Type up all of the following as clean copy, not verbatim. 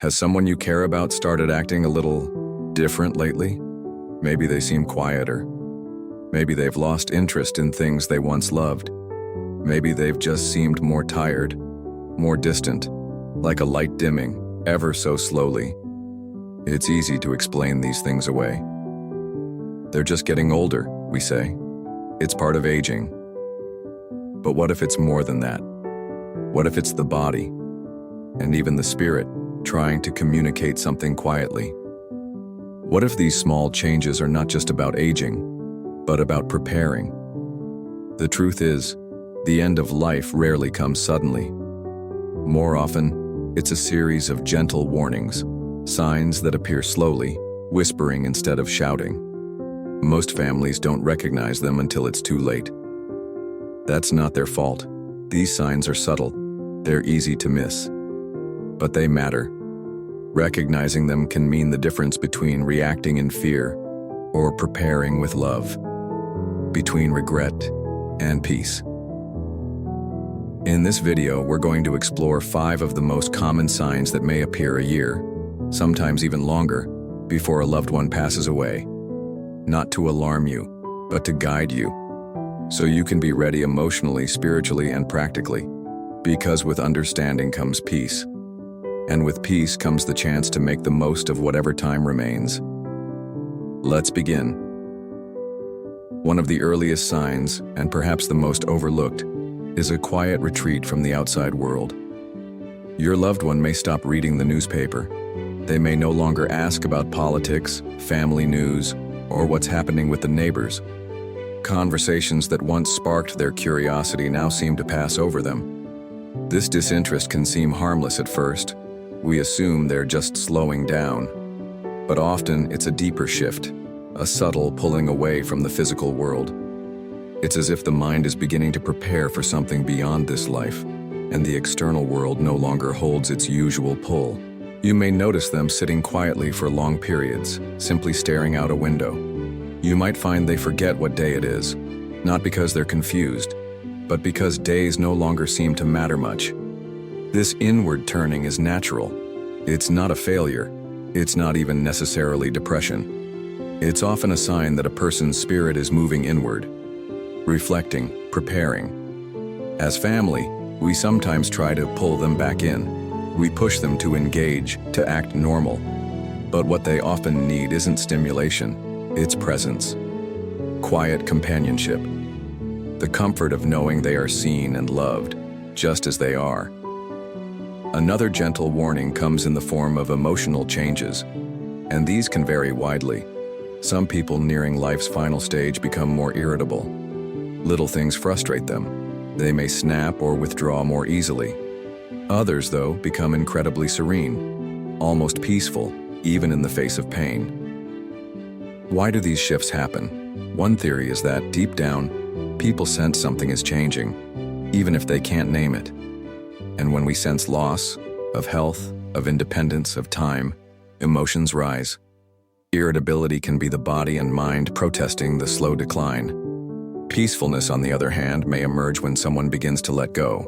Has someone you care about started acting a little different lately? Maybe they seem quieter. Maybe they've lost interest in things they once loved. Maybe they've just seemed more tired, more distant, like a light dimming, ever so slowly. It's easy to explain these things away. They're just getting older, we say. It's part of aging. But what if it's more than that? What if it's the body, and even the spirit, trying to communicate something quietly? What if these small changes are not just about aging, but about preparing? The truth is, the end of life rarely comes suddenly. More often, it's a series of gentle warnings, signs that appear slowly, whispering instead of shouting. Most families don't recognize them until it's too late. That's not their fault. These signs are subtle. They're easy to miss. But they matter. Recognizing them can mean the difference between reacting in fear or preparing with love, between regret and peace. In this video, we're going to explore 5 of the most common signs that may appear a year, sometimes even longer, before a loved one passes away. Not to alarm you, but to guide you, so you can be ready emotionally, spiritually, and practically. Because with understanding comes peace. And with peace comes the chance to make the most of whatever time remains. Let's begin. One of the earliest signs, and perhaps the most overlooked, is a quiet retreat from the outside world. Your loved one may stop reading the newspaper. They may no longer ask about politics, family news, or what's happening with the neighbors. Conversations that once sparked their curiosity now seem to pass over them. This disinterest can seem harmless at first. We assume they're just slowing down. But often it's a deeper shift, a subtle pulling away from the physical world. It's as if the mind is beginning to prepare for something beyond this life, and the external world no longer holds its usual pull. You may notice them sitting quietly for long periods, simply staring out a window. You might find they forget what day it is, not because they're confused, but because days no longer seem to matter much. This inward turning is natural. It's not a failure. It's not even necessarily depression. It's often a sign that a person's spirit is moving inward, reflecting, preparing. As family, we sometimes try to pull them back in. We push them to engage, to act normal. But what they often need isn't stimulation, it's presence. Quiet companionship. The comfort of knowing they are seen and loved, just as they are. Another gentle warning comes in the form of emotional changes, and these can vary widely. Some people nearing life's final stage become more irritable. Little things frustrate them. They may snap or withdraw more easily. Others, though, become incredibly serene, almost peaceful, even in the face of pain. Why do these shifts happen? One theory is that, deep down, people sense something is changing, even if they can't name it. And when we sense loss, of health, of independence, of time, emotions rise. Irritability can be the body and mind protesting the slow decline. Peacefulness, on the other hand, may emerge when someone begins to let go.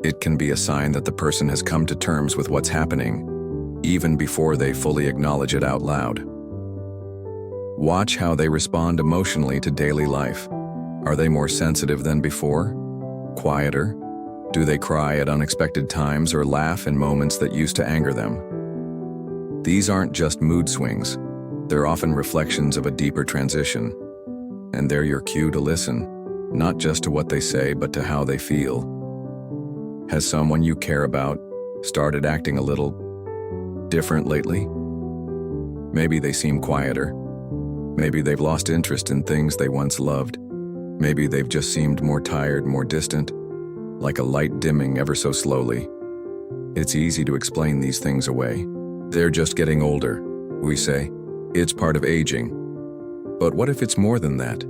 It can be a sign that the person has come to terms with what's happening, even before they fully acknowledge it out loud. Watch how they respond emotionally to daily life. Are they more sensitive than before? Quieter? Do they cry at unexpected times or laugh in moments that used to anger them? These aren't just mood swings. They're often reflections of a deeper transition. And they're your cue to listen, not just to what they say, but to how they feel. Has someone you care about started acting a little different lately? Maybe they seem quieter. Maybe they've lost interest in things they once loved. Maybe they've just seemed more tired, more distant, like a light dimming ever so slowly. It's easy to explain these things away. They're just getting older, we say. It's part of aging. But what if it's more than that?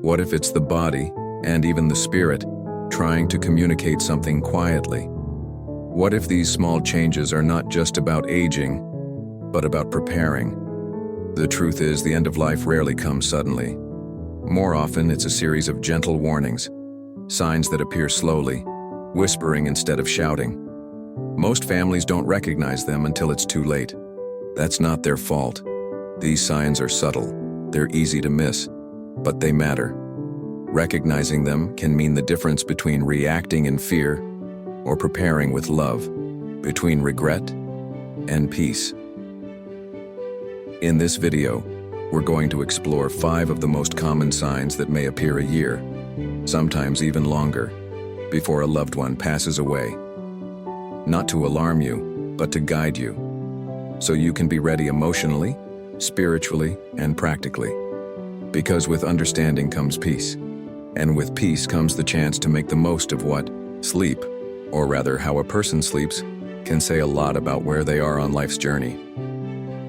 What if it's the body, and even the spirit, trying to communicate something quietly? What if these small changes are not just about aging, but about preparing? The truth is, the end of life rarely comes suddenly. More often, it's a series of gentle warnings, signs that appear slowly, whispering instead of shouting. Most families don't recognize them until it's too late. That's not their fault. These signs are subtle. They're easy to miss, but they matter. Recognizing them can mean the difference between reacting in fear or preparing with love, between regret and peace. In this video, we're going to explore 5 of the most common signs that may appear a year, sometimes even longer, before a loved one passes away. Not to alarm you, but to guide you, so you can be ready emotionally, spiritually, and practically. Because with understanding comes peace, and with peace comes the chance to make the most of what sleep, or rather how a person sleeps, can say a lot about where they are on life's journey.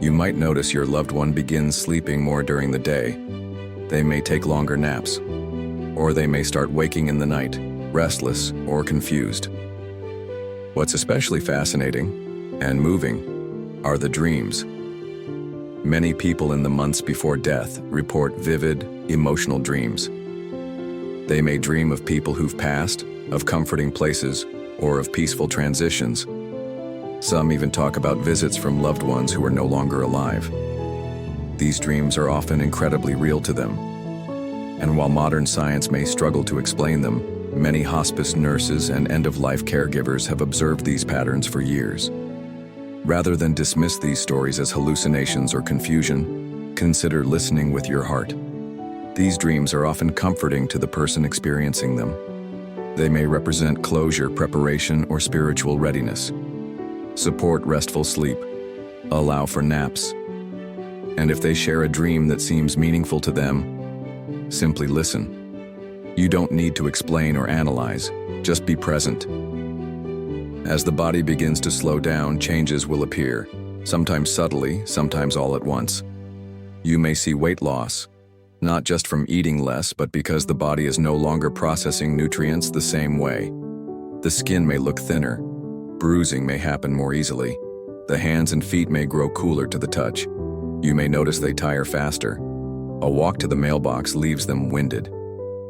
You might notice your loved one begins sleeping more during the day. They may take longer naps, or they may start waking in the night, restless or confused. What's especially fascinating and moving are the dreams. Many people in the months before death report vivid, emotional dreams. They may dream of people who've passed, of comforting places, or of peaceful transitions. Some even talk about visits from loved ones who are no longer alive. These dreams are often incredibly real to them. And while modern science may struggle to explain them, many hospice nurses and end-of-life caregivers have observed these patterns for years. Rather than dismiss these stories as hallucinations or confusion, consider listening with your heart. These dreams are often comforting to the person experiencing them. They may represent closure, preparation, or spiritual readiness. Support restful sleep. Allow for naps. And if they share a dream that seems meaningful to them, simply listen. You don't need to explain or analyze, just be present. As the body begins to slow down, changes will appear, sometimes subtly, sometimes all at once. You may see weight loss, not just from eating less, but because the body is no longer processing nutrients the same way. The skin may look thinner, bruising may happen more easily, the hands and feet may grow cooler to the touch. You may notice they tire faster. A walk to the mailbox leaves them winded.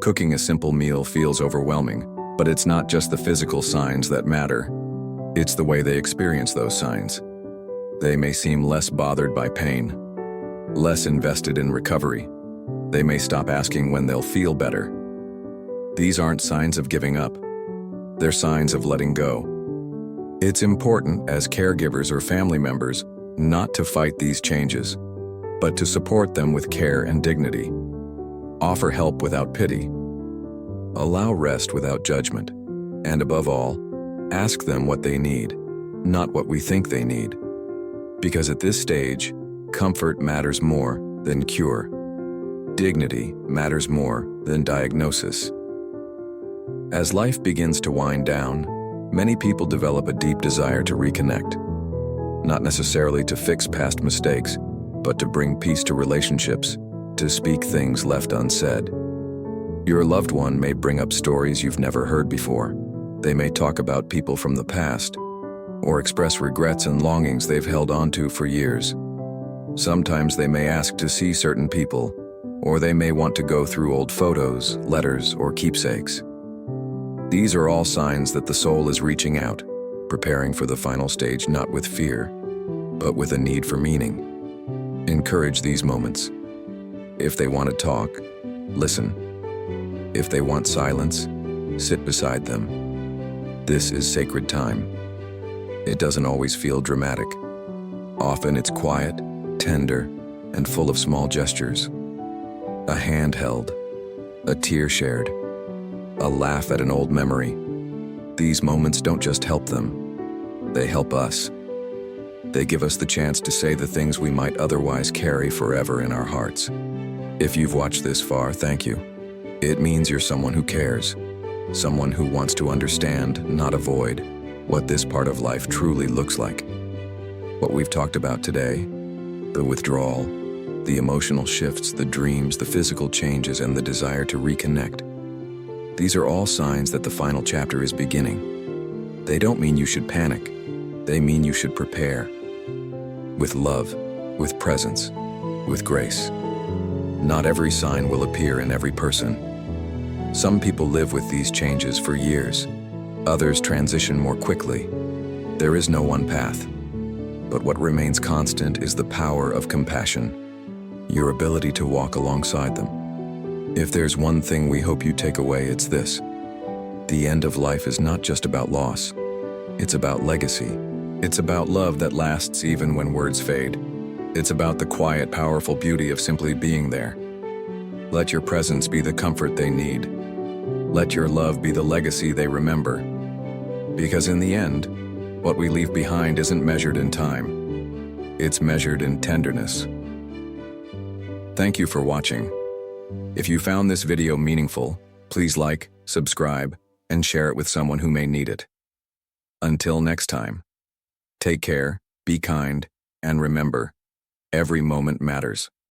Cooking a simple meal feels overwhelming, but it's not just the physical signs that matter. It's the way they experience those signs. They may seem less bothered by pain, less invested in recovery. They may stop asking when they'll feel better. These aren't signs of giving up. They're signs of letting go. It's important as caregivers or family members not to fight these changes, but to support them with care and dignity. Offer help without pity. Allow rest without judgment. And above all, ask them what they need, not what we think they need. Because at this stage, comfort matters more than cure. Dignity matters more than diagnosis. As life begins to wind down, many people develop a deep desire to reconnect. Not necessarily to fix past mistakes, but to bring peace to relationships, to speak things left unsaid. Your loved one may bring up stories you've never heard before. They may talk about people from the past, or express regrets and longings they've held onto for years. Sometimes they may ask to see certain people, or they may want to go through old photos, letters, or keepsakes. These are all signs that the soul is reaching out, preparing for the final stage not with fear, but with a need for meaning. Encourage these moments. If they want to talk, listen. If they want silence, sit beside them. This is sacred time. It doesn't always feel dramatic. Often it's quiet, tender, and full of small gestures. A hand held, a tear shared, a laugh at an old memory. These moments don't just help them, they help us. They give us the chance to say the things we might otherwise carry forever in our hearts. If you've watched this far, thank you. It means you're someone who cares, someone who wants to understand, not avoid, what this part of life truly looks like. What we've talked about today, the withdrawal, the emotional shifts, the dreams, the physical changes, and the desire to reconnect. These are all signs that the final chapter is beginning. They don't mean you should panic. They mean you should prepare. With love, with presence, with grace. Not every sign will appear in every person. Some people live with these changes for years. Others transition more quickly. There is no one path, but what remains constant is the power of compassion, your ability to walk alongside them. If there's one thing we hope you take away, it's this. The end of life is not just about loss. It's about legacy. It's about love that lasts even when words fade. It's about the quiet, powerful beauty of simply being there. Let your presence be the comfort they need. Let your love be the legacy they remember. Because in the end, what we leave behind isn't measured in time. It's measured in tenderness. Thank you for watching. If you found this video meaningful, please like, subscribe, and share it with someone who may need it. Until next time, take care, be kind, and remember, every moment matters.